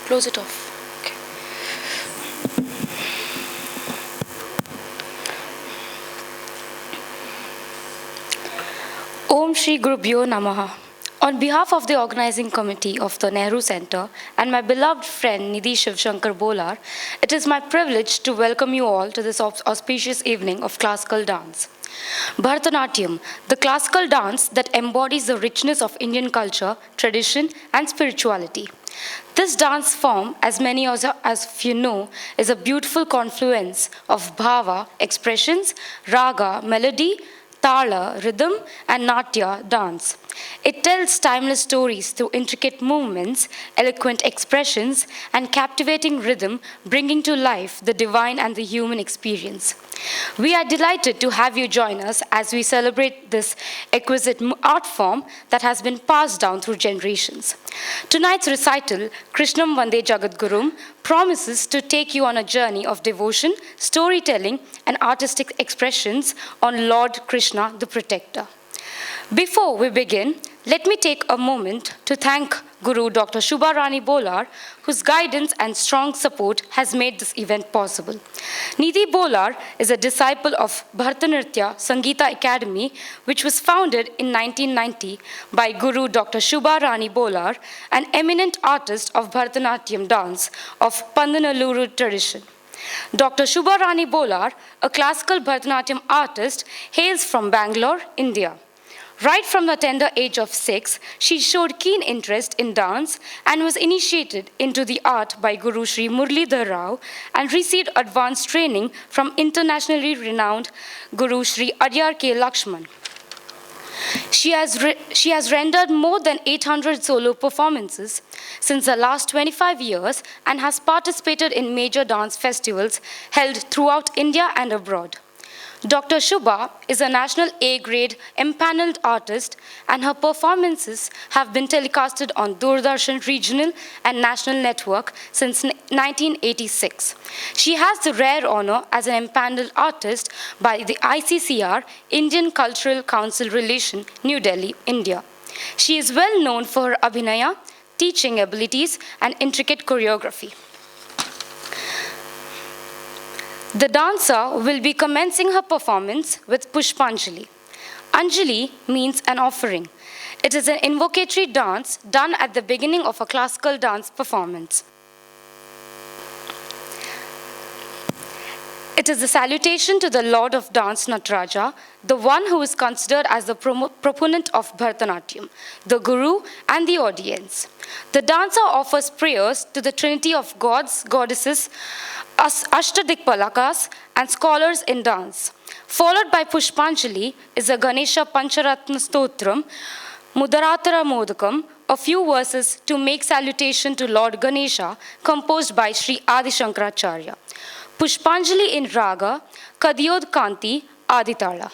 Close it off. Okay. Om Shri Gurubhyo Namaha. On behalf of the organizing committee of the Nehru Center and my beloved friend Nidhi Shivshankar Bolar, it is my privilege to welcome you all to this auspicious evening of classical dance. Bharatanatyam, the classical dance that embodies the richness of Indian culture, tradition, and spirituality. This dance form, as many as you know, is a beautiful confluence of bhava, expressions, raga, melody, tala, rhythm, and natya, dance. It tells timeless stories through intricate movements, eloquent expressions, and captivating rhythm, bringing to life the divine and the human experience. We are delighted to have you join us as we celebrate this exquisite art form that has been passed down through generations. Tonight's recital, Krishnam Vande Jagadgurum, promises to take you on a journey of devotion, storytelling, and artistic expressions on Lord Krishna, the Protector. Before we begin, let me take a moment to thank Guru Dr. Shubha Rani Bolar, whose guidance and strong support has made this event possible. Nidhi Bolar is a disciple of Bharatanatyam Sangeeta Academy, which was founded in 1990 by Guru Dr. Shubha Rani Bolar, an eminent artist of Bharatanatyam dance of Pandanalluru tradition. Dr. Shubha Rani Bolar, a classical Bharatanatyam artist, hails from Bangalore, India. Right from the tender age of 6, she showed keen interest in dance and was initiated into the art by Guru Sri Murlidhar Rao and received advanced training from internationally renowned Guru Sri Adyar K. Lakshman. She has rendered more than 800 solo performances since the last 25 years and has participated in major dance festivals held throughout India and abroad. Dr. Shubha is a national A-grade empaneled artist, and her performances have been telecasted on Doordarshan Regional and National Network since 1986. She has the rare honor as an empaneled artist by the ICCR, Indian Cultural Council Relation, New Delhi, India. She is well known for her abhinaya, teaching abilities, and intricate choreography. The dancer will be commencing her performance with Pushpanjali. Anjali means an offering. It is an invocatory dance done at the beginning of a classical dance performance. It is a salutation to the Lord of Dance Nataraja, the one who is considered as the proponent of Bharatanatyam, the Guru and the audience. The dancer offers prayers to the trinity of gods, goddesses, Ashtadikpalakas, and scholars in dance. Followed by Pushpanjali is a Ganesha Pancharatna Stotram, Mudaratara Modakam, a few verses to make salutation to Lord Ganesha, composed by Sri Adi Shankaracharya. Pushpanjali in Raga, Kadiyod Kanti, Aditala.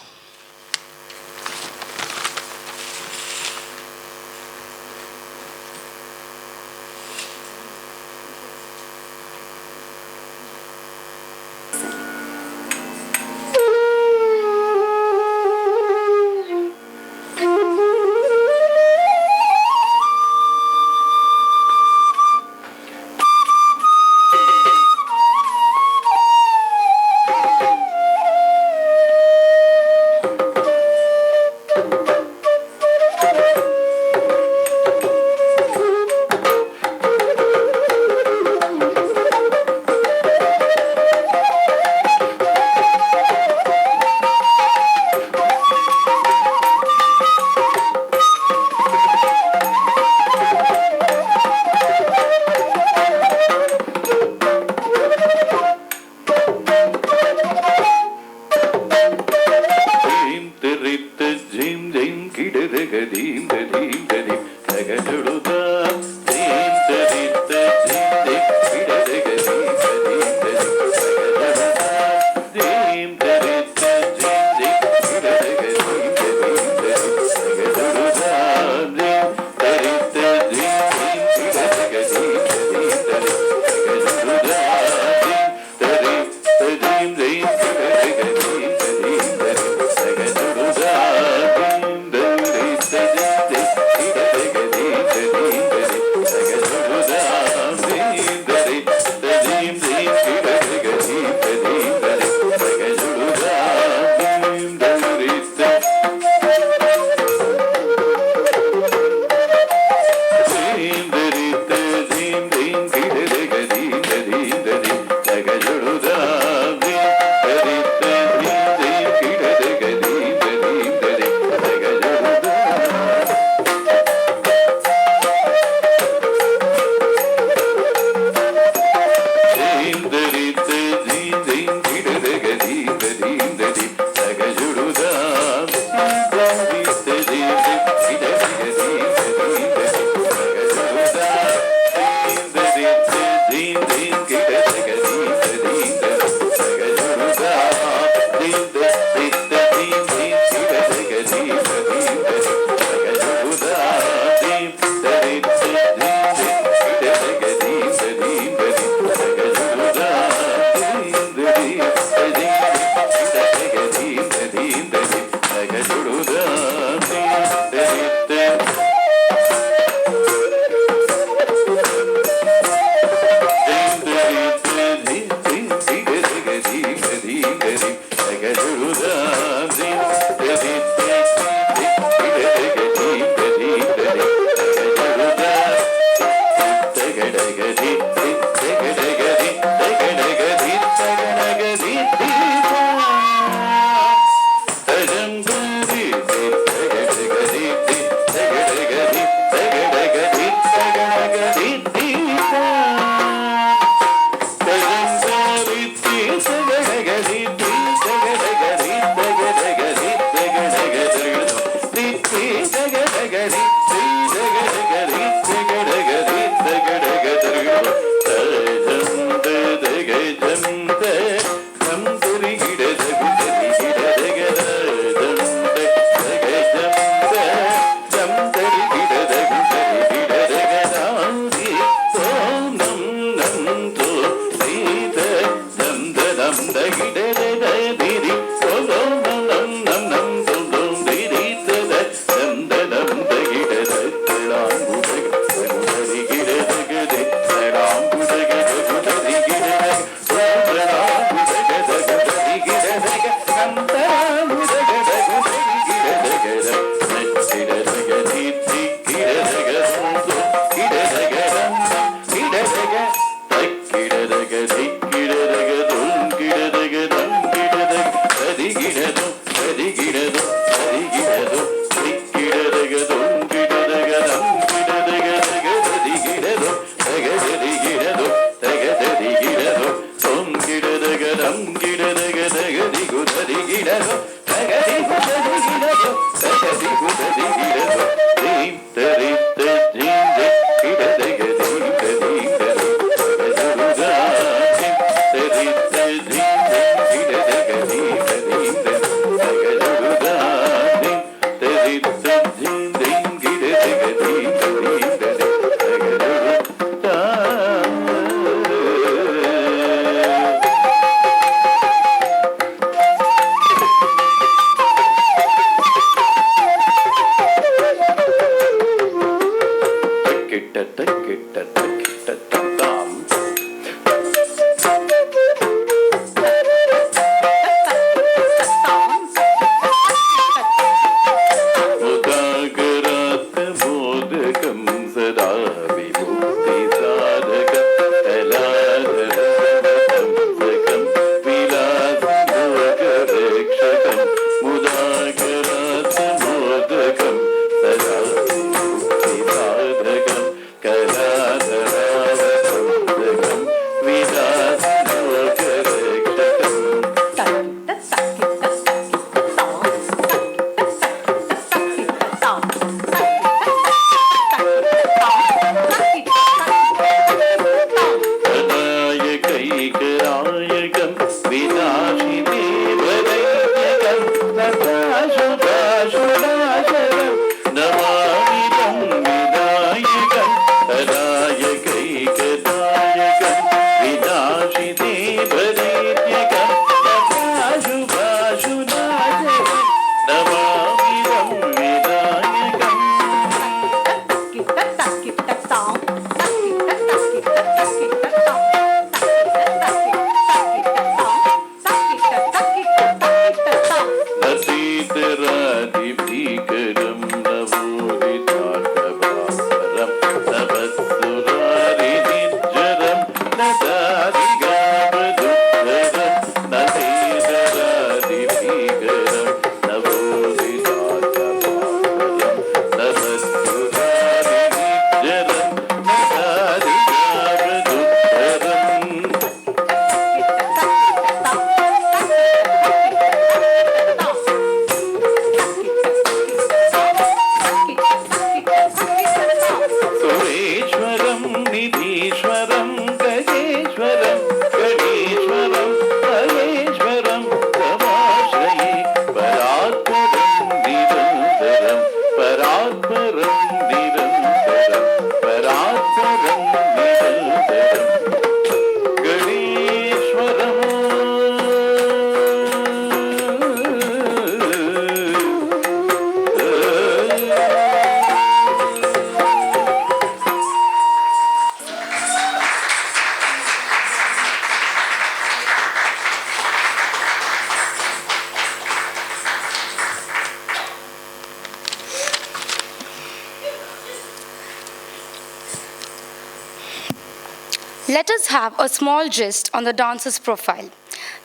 Let us have a small gist on the dancer's profile.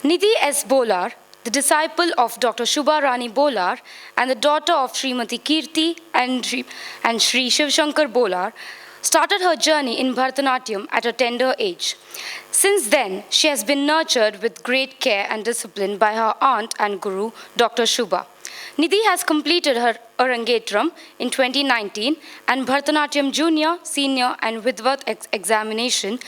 Nidhi S. Bolar, the disciple of Dr. Shubha Rani Bolar and the daughter of Srimati Kirti and Sri Shiv Shankar Bolar, started her journey in Bharatanatyam at a tender age. Since then, she has been nurtured with great care and discipline by her aunt and guru, Dr. Shubha. Nidhi has completed her Arangetram in 2019 and Bharatanatyam Junior, Senior and Vidvat examination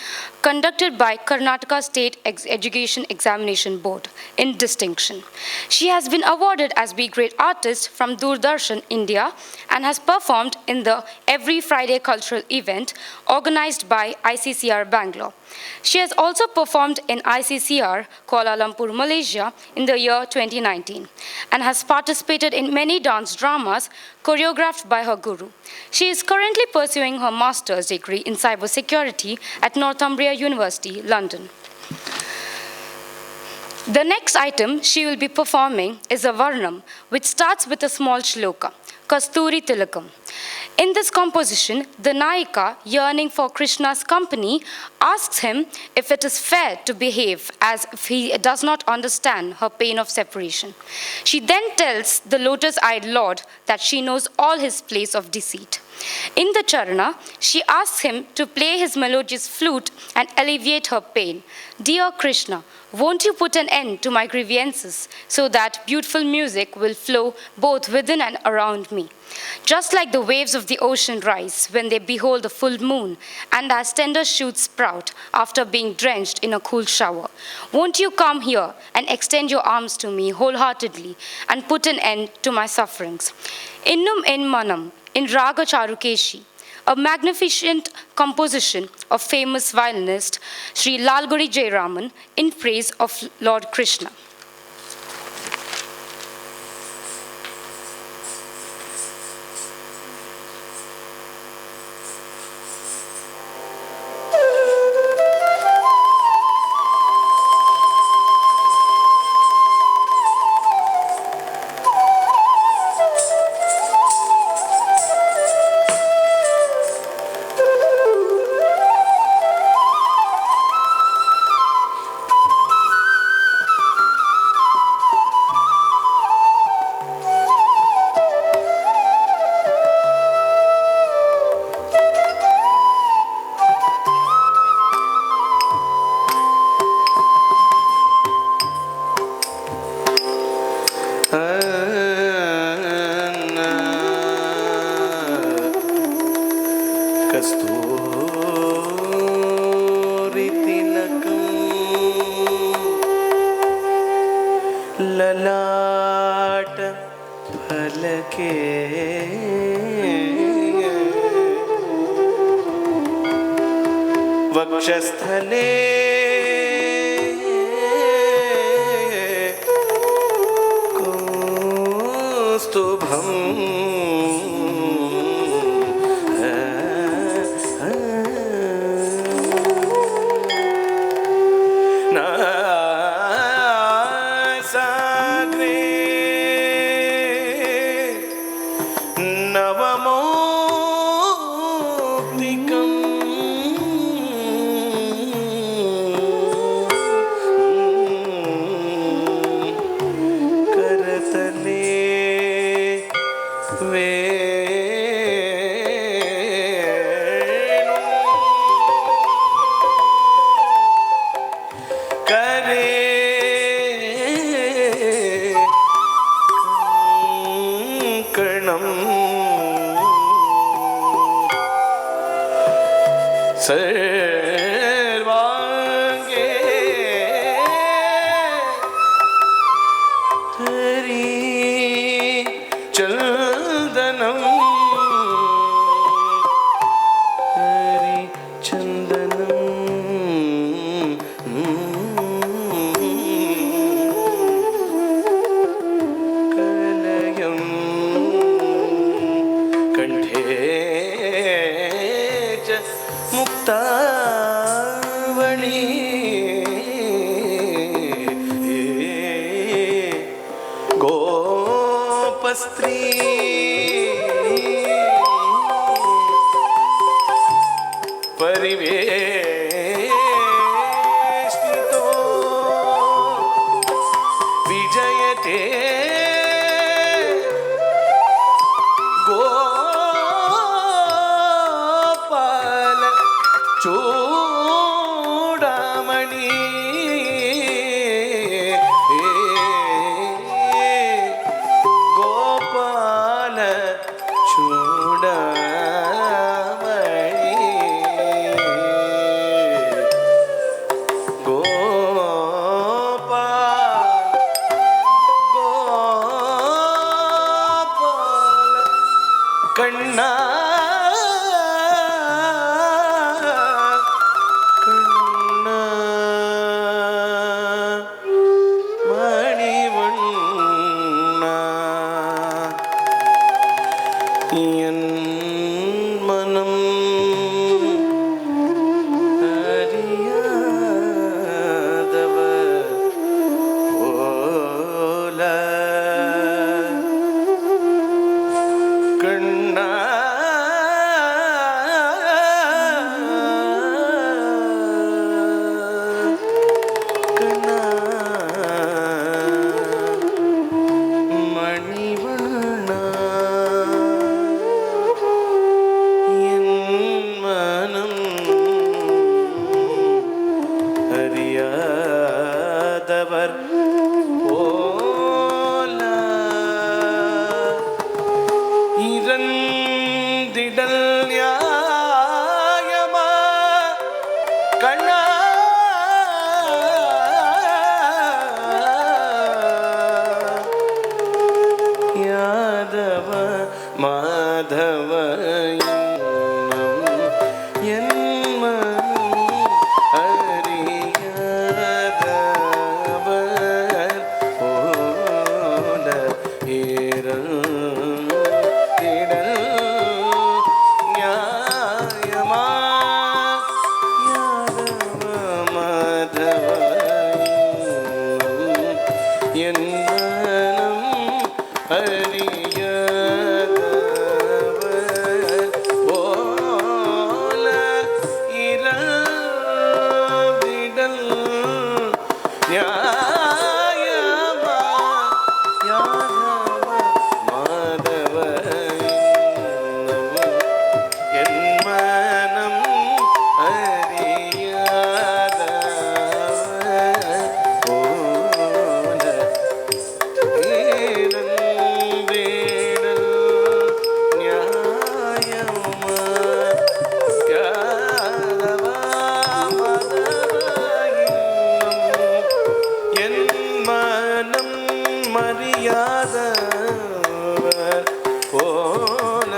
conducted by Karnataka State Education Examination Board in distinction. She has been awarded as B Grade Artist from Doordarshan, India and has performed in the Every Friday cultural event organized by ICCR Bangalore. She has also performed in ICCR Kuala Lumpur, Malaysia in the year 2019 and has participated in many dance dramas choreographed by her guru. She is currently pursuing her master's degree in cybersecurity at Northumbria University, London. The next item she will be performing is a Varnam, which starts with a small shloka. Kasturi Tilakam. In this composition, the Nayika, yearning for Krishna's company, asks him if it is fair to behave as if he does not understand her pain of separation. She then tells the lotus-eyed Lord that she knows all his plays of deceit. In the Charana, she asks him to play his melodious flute and alleviate her pain. Dear Krishna, won't you put an end to my grievances so that beautiful music will flow both within and around me? Just like the waves of the ocean rise when they behold the full moon, and as tender shoots sprout after being drenched in a cool shower, won't you come here and extend your arms to me wholeheartedly and put an end to my sufferings? Innum in Manam, in Raga Charukeshi, a magnificent composition of famous violinist Sri Lalguri Jayaraman in praise of Lord Krishna. कस्तूरी तिलकं ललाट फलके वक्षस्थले कौस्तुभम् सर्वांगे हरि चंदनम हरि चंदनम कलयम कंठे मुक्तावली गोपस्त्री परिवेष्टितो विजयते गोपाल चूडामणि गोपाल चूडामणि गोपाल कन्ना மாதவர் போல இறந்திடல் நியாயமா கண்ணா யாதவ மாதவ என் மனம் அறியாதவர் போல திடல் நியாயமா யாதவ மாதவ என் மனம் அறியாதவர் போல இறந்திடல் நியாயமா யாதவ மாதவ என் மனம் அறியாதவர் போல மரியாதவர் போல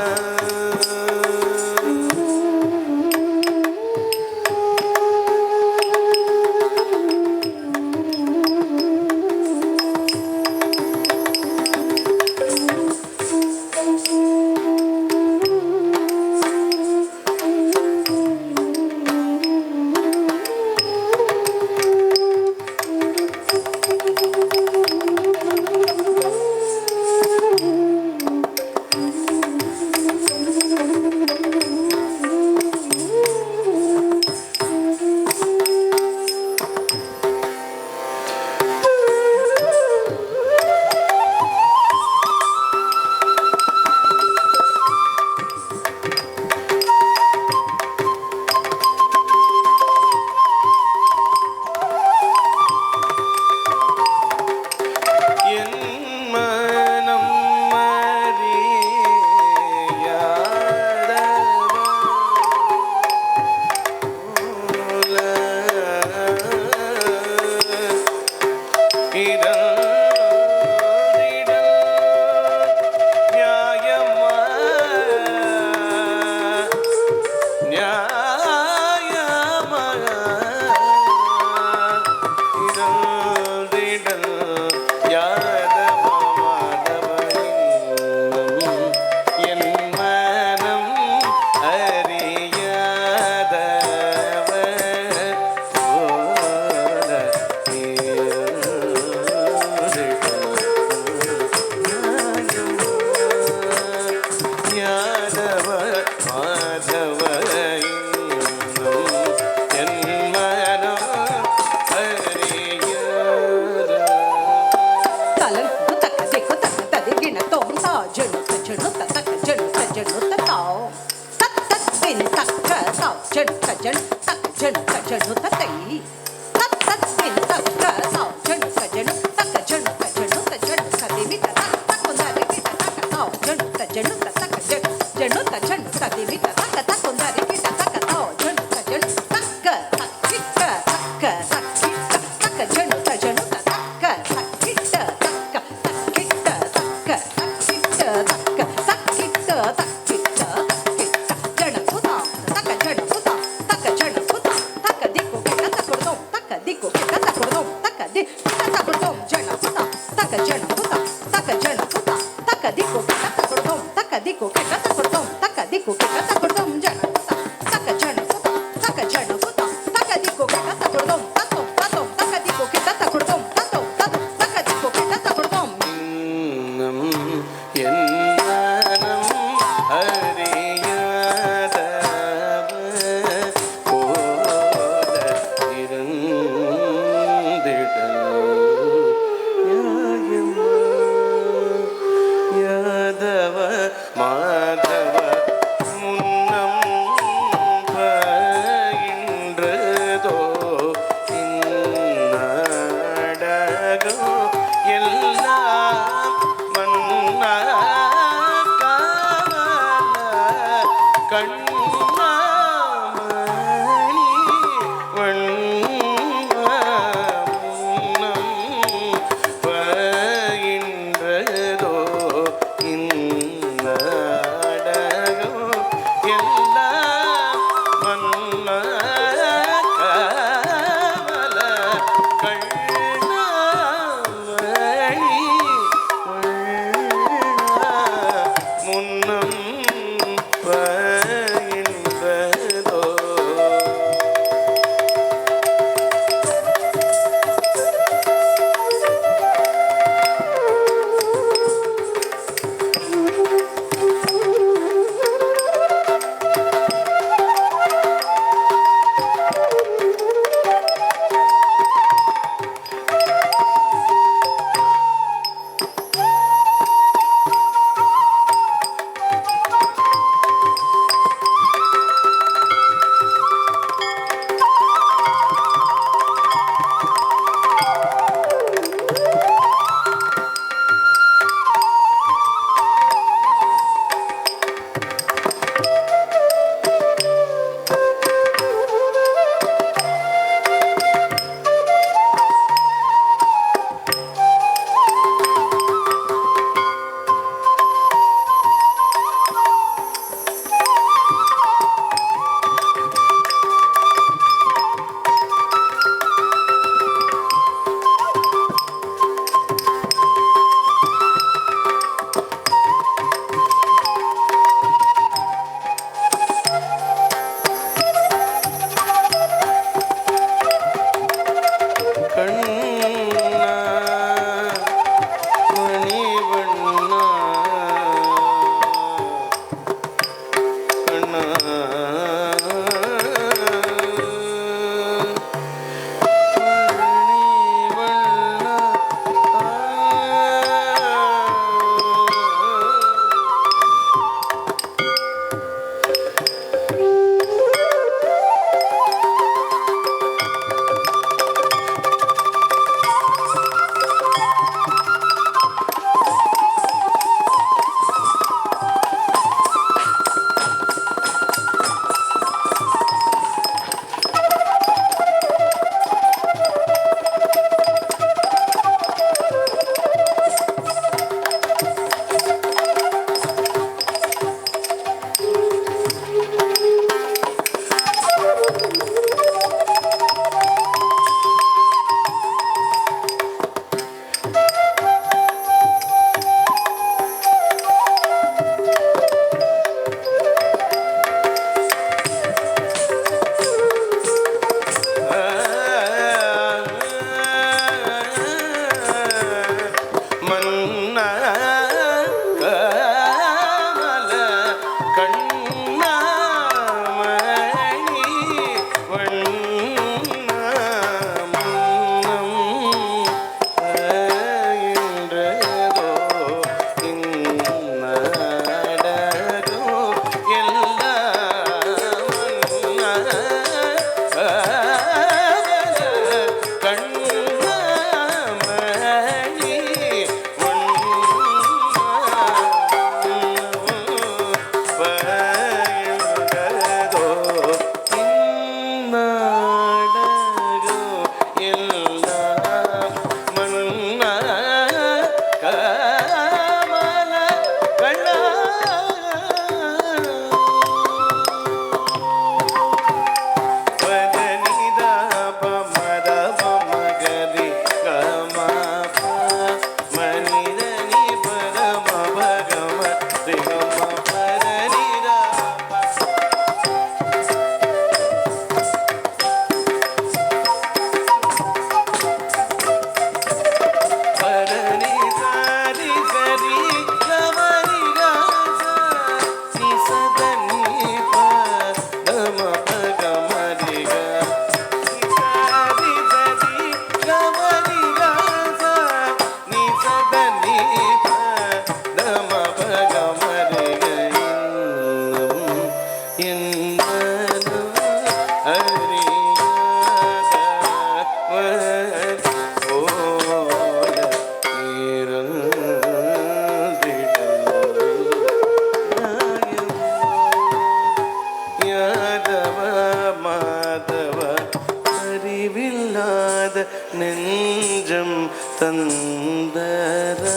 நெஞ்சம் தந்தரார்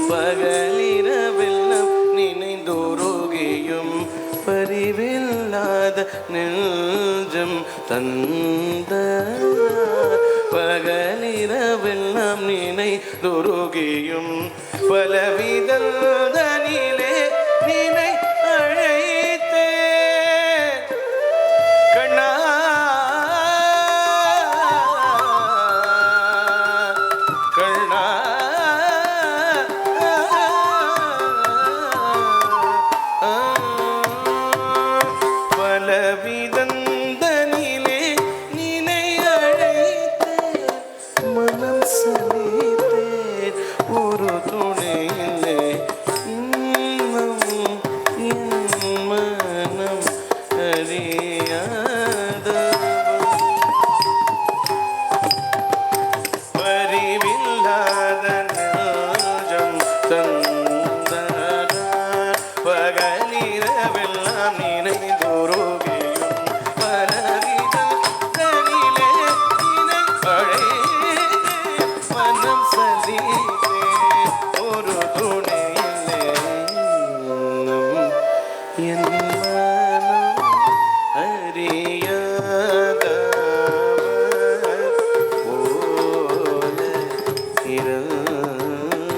பகலிரவெல்லாம் நினைந்துருகியும் பரிவில்லாத நெஞ்சம் தந்தரார் பகலிரவெல்லாம் நினைந்துருகியும் பலவிதனிலே நினை அழைத்தே கண்ணா கண்ணா பலவிதனிலே நினை அழைத்தே மனம் சலித்தேன் ஒரு துணையிலே இன்னும் என் மனம் அறியாதவன் பரிவில்லாத நெஞ்சம் தந்தரார் பகலிரவெல்லாம் நினைந்துருகியும் பலவிதனிலே நினை அழைத்தே மனம் சலித்தே ஒரு துணையிலே என் மனம் அறியாதவர் போல இருந்திடல்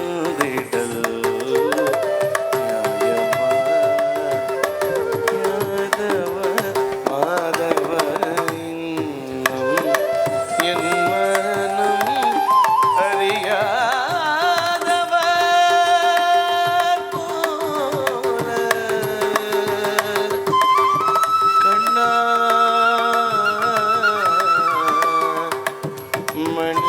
நியாயமா யாதவ மாதவ இன்னும் என் மனம் அறியாதவர் போல கண்ணா மணி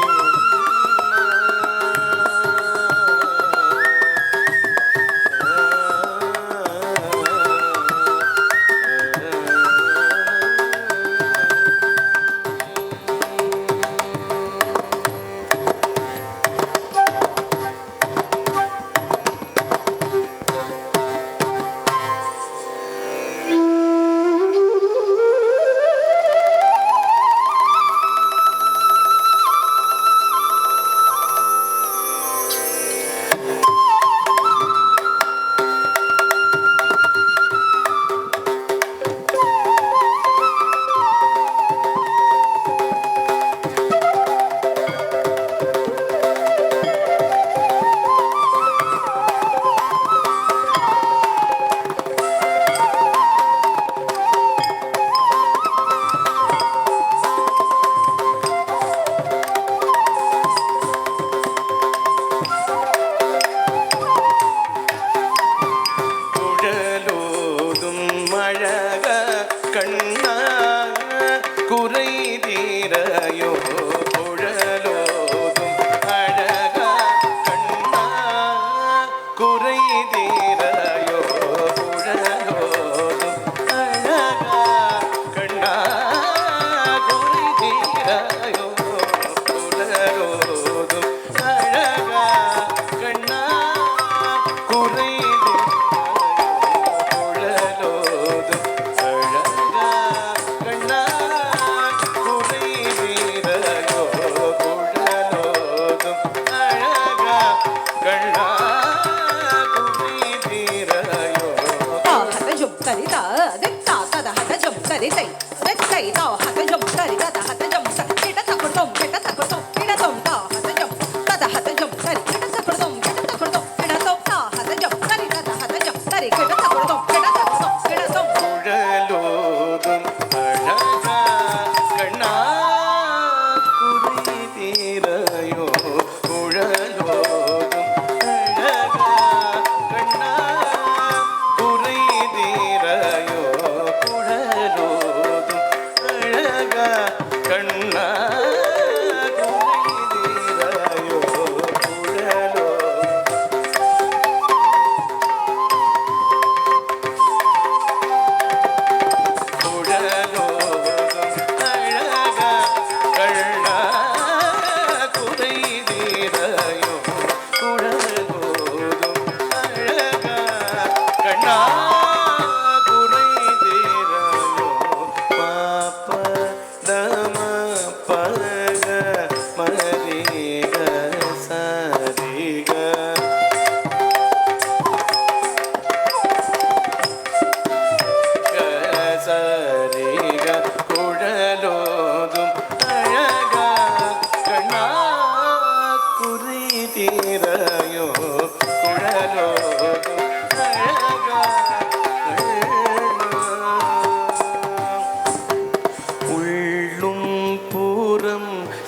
குழலோதும் அழக கண்ணா குறை தீரையோ குழலோதும் அழக கண்ணா குறை தீரையோ குழலோதும் அழக கண்ணா குறை தீரையோ குழலோதும் அழக கண்ணா குறை குழலோதும் அழகா கண்ணா குறை வீர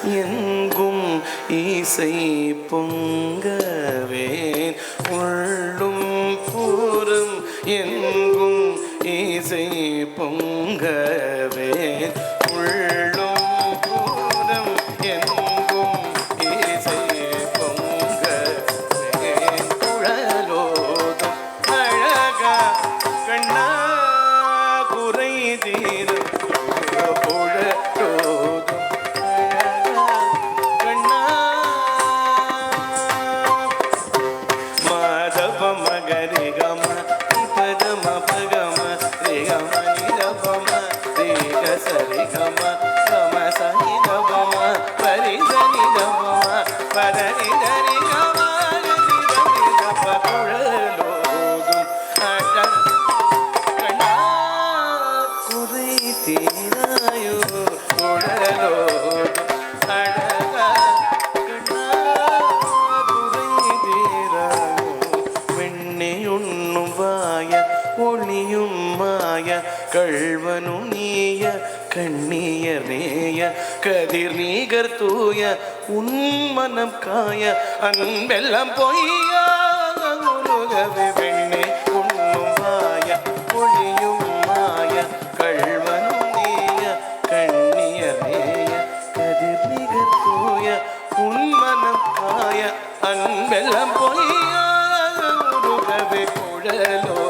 எங்கும் ஈசை பொங்கவே உள்ளும் பூரும் எங்கும் ஈசை பொங்கவே உள்ளும் பூரம் எங்கும் ஈசை பொங்கவே குழலோதும் அழகா கண்ணா குறை தீரும் குழலோதும் ஒளியும் மாய கள்வனும் நீய கண்ணியர் நேய கதிர் நீகர் தூய உன்மனம் காய அன்பெல்லாம் பொய்யா முருகவே வெண்ணே உண்ணும் மாய ஒளியும் மாய கள்வனும் நீய கண்ணியர் நேய கதிர் நீகர் தூய உன்மனம் காய அன்பெல்லாம் பொய்யா முருகவே குழலோ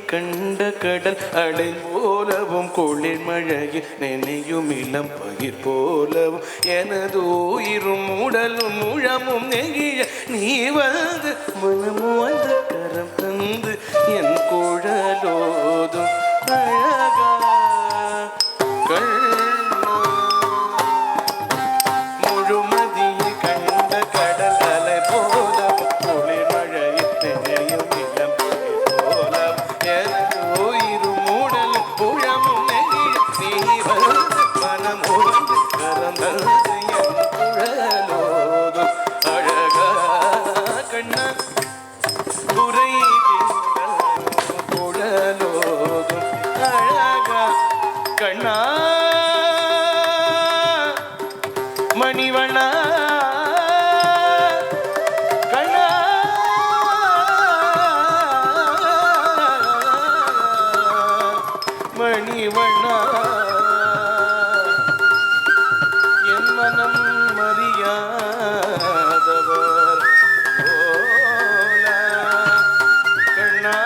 கண்ட கடல் அடை போலவும் குளிர் மழையில் நினையும் இளம் பயிர் போலவும் எனது உயிரும் உடலும் முழமும் நெகிழ நீ வந்து மனமும் அந்த கரம் தந்து என் குழலோதும் அழகா முழுமதியை கண்ட கடல் அலை போலவும் குளிர் மழையில் நினையும் இளம் மணிவண்ணா கண்ணா மணிவண்ணா என் மனம் மறியாதவர் போல கண்ணா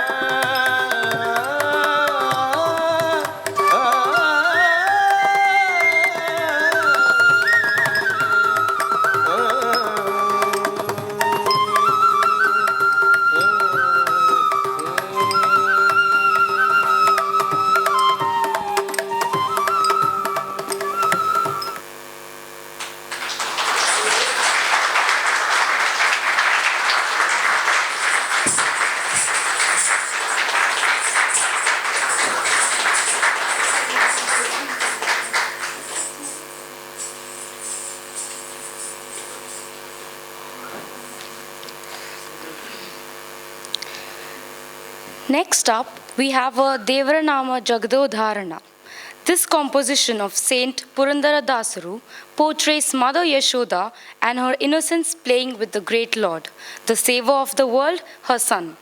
Next up, we have a Devranama Jagdodharana. This composition of Saint Purandara Dasaru portrays Mother Yashoda and her innocence playing with the great Lord, the Savior of the world, her son.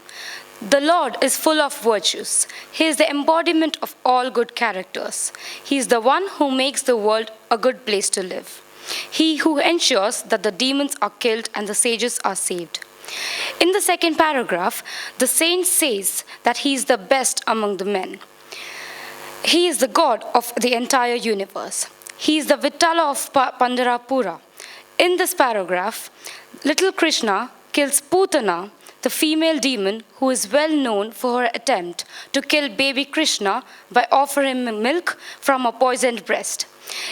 The Lord is full of virtues. He is the embodiment of all good characters. He is the one who makes the world a good place to live. He who ensures that the demons are killed and the sages are saved. In the second paragraph, the saint says that he is the best among the men. He is the God of the entire universe. He is the Vittala of Pandarapura. In this paragraph, little Krishna kills Putana, the female demon who is well known for her attempt to kill baby Krishna by offering him milk from a poisoned breast.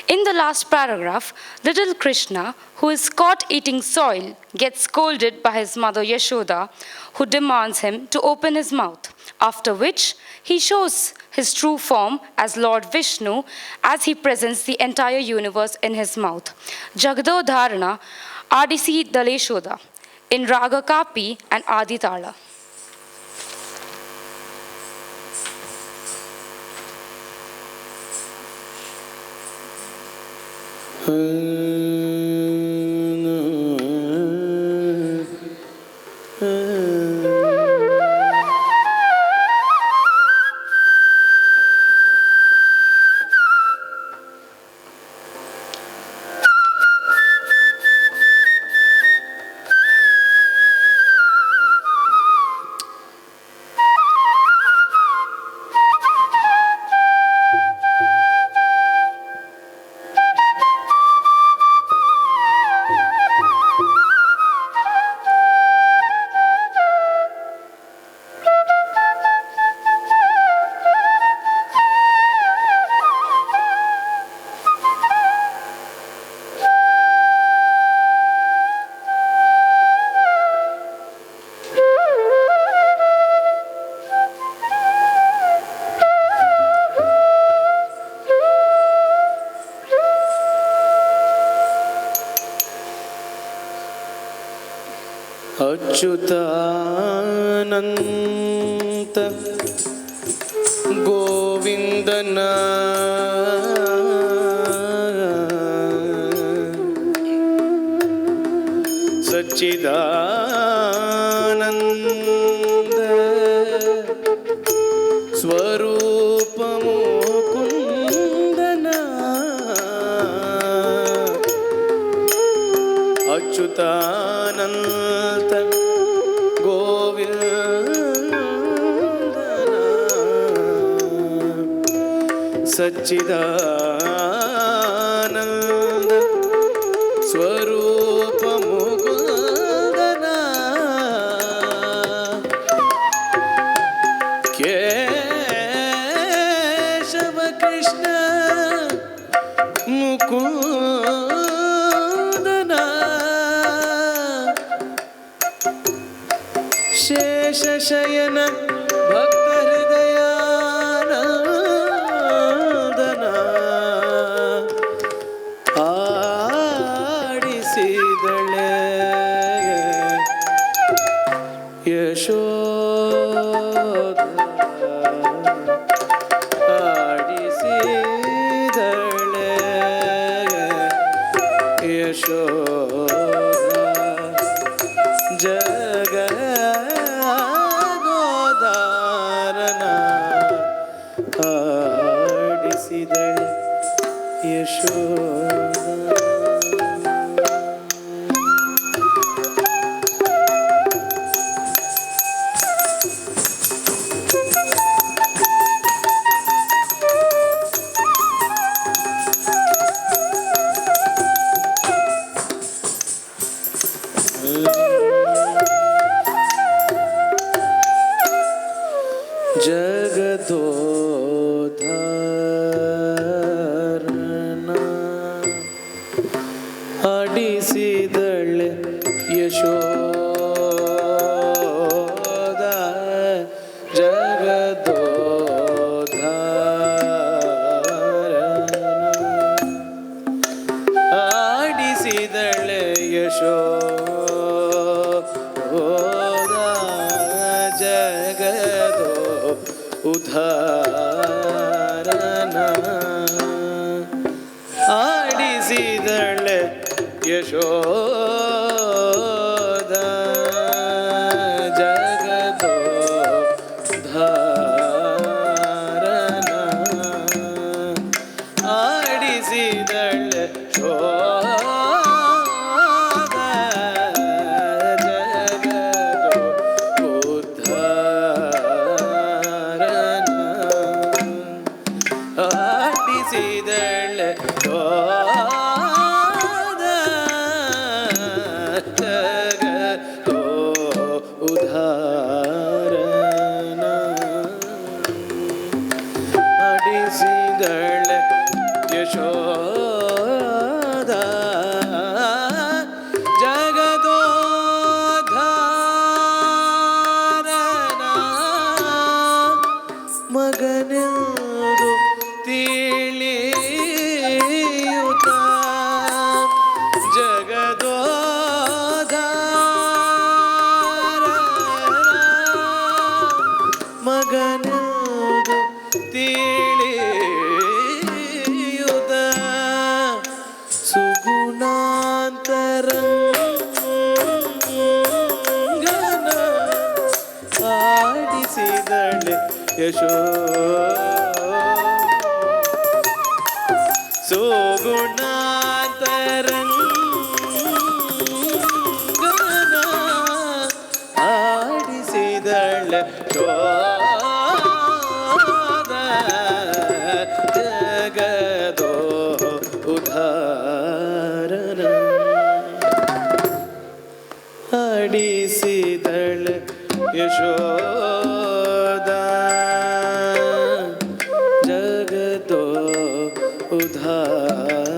In the last paragraph, little Krishna, who is caught eating soil, gets scolded by his mother Yashoda, who demands him to open his mouth, after which he shows his true form as Lord Vishnu as he presents the entire universe in his mouth. Jagado Dharana Adisi Daleshoda in Raga Kapi and Adi Tala. ಅಚ್ಯುತಾನಂತ ಗೋವಿಂದನ ಸಚ್ಚಿದಾನಂದ ಸ್ವರೂಪ ಮುಕುಂದನ ಅಚ್ಯುತಾನಂತ ಸಚ್ಚಿದಾನಂದ ಸ್ವರೂಪ ಮುಕುಂದನ ಕೇಶವ ಕೃಷ್ಣ ಮುಕುಂದನ ಶೇಷಶಯನ ಭಕ್ತ ಯಶೋದ ಆಡಿಸಿದಳೆ ಯಶೋದ ಜಗದೋದಾರನ ಆಡಿಸಿದಳೆ ಯಶೋದ. ಜಗದೋಧಾರನ ಆಡಿಸಿದಳೆ ಯಶೋದ ಜಗದೋಧಾರನ ಆಡಿಸಿದಳೆ ಯಶೋದ ಜಗದೋ ಉದ್ಧಾರನ ಆಡಿಸಿದಳೆ ಯಶೋದ ಜಗದೋದ್ಧಾರನ ಆಡಿಸಿದಳೆ ಯಶೋದ ಜಗದೋದ್ಧಾರನ ಆಡಿಸಿದಳೆ ಉದಾರನ ಆಡಿಸಿದಳೆ ಯಶೋದ ಜಗದೋದ್ಧಾರನ ಮಗನೆಂದು ತಿಳಿಯುತ್ತ ಜಗದೋದ್ಧಾರನ ಮಗನೆಂದು ತಿಳಿಯುತ್ತ ಸುಗುಣಾಂತರಂಗನ ಆಡಿಸಿದಳೆ ಯಶೋ ಸುಗುಣಾಂತರಂಗನ ಆಡಿಸಿದಳೆ ಶೋಧ ಜಗದೋ ಉದ್ಧಾರ